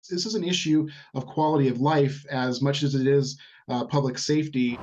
This is an issue of quality of life as much as it is public safety.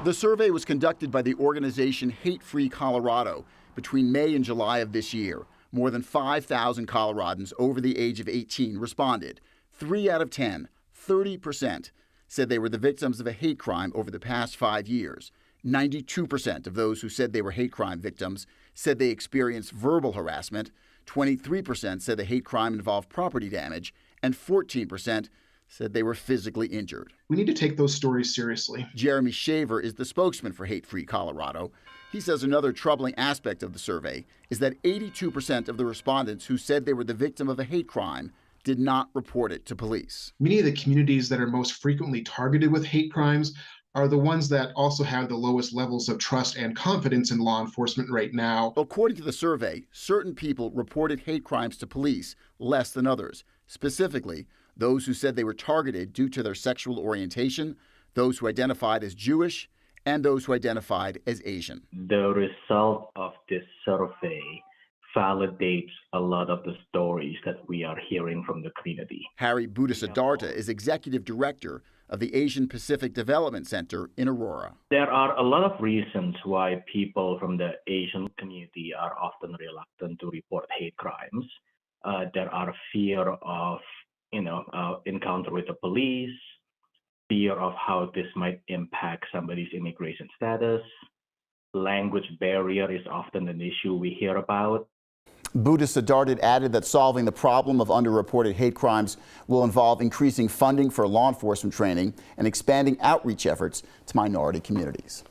The survey was conducted by the organization Hate Free Colorado between May and July of this year. More than 5,000 Coloradans over the age of 18 responded. 3 out of 10, 30%, said they were the victims of a hate crime over the past 5 years. 92% of those who said they were hate crime victims said they experienced verbal harassment. 23% said the hate crime involved property damage, and 14% said they were physically injured. We need to take those stories seriously. Jeremy Shaver is the spokesman for Hate Free Colorado. He says another troubling aspect of the survey is that 82% of the respondents who said they were the victim of a hate crime did not report it to police. Many of the communities that are most frequently targeted with hate crimes are the ones that also have the lowest levels of trust and confidence in law enforcement right now. According to the survey, certain people reported hate crimes to police less than others. Specifically, those who said they were targeted due to their sexual orientation, those who identified as Jewish, and those who identified as Asian. The result of this survey validates a lot of the stories that we are hearing from the community. Harry Buddha-Siddhartha is executive director of the Asian Pacific Development Center in Aurora. There are a lot of reasons why people from the Asian community are often reluctant to report hate crimes. There are fear of, encounter with the police, fear of how this might impact somebody's immigration status. Language barrier is often an issue we hear about. Buddha-Siddhartha added that solving the problem of underreported hate crimes will involve increasing funding for law enforcement training and expanding outreach efforts to minority communities.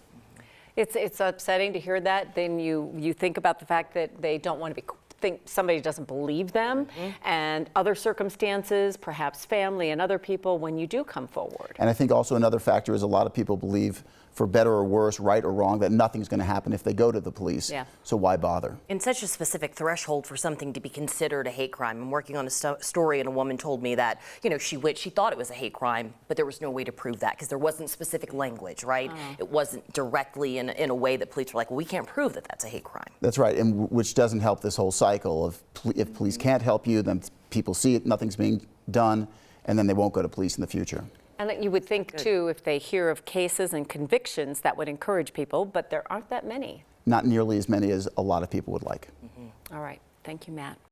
It's upsetting to hear that. Then you think about the fact that they don't want to think somebody doesn't believe them, and other circumstances, perhaps family and other people, when you do come forward. And I think also another factor is a lot of people believe, for better or worse, right or wrong, that nothing's going to happen if they go to the police. Yeah. So why bother? In such a specific threshold for something to be considered a hate crime. I'm working on a story, and a woman told me that, she thought it was a hate crime, but there was no way to prove that because there wasn't specific language, right? It wasn't directly in a way that police were like, well, we can't prove that that's a hate crime. That's right, and which doesn't help this whole cycle of if police can't help you, then people see it, nothing's being done, and then they won't go to police in the future. And you would think, too, if they hear of cases and convictions, that would encourage people, but there aren't that many. Not nearly as many as a lot of people would like. All right. Thank you, Matt.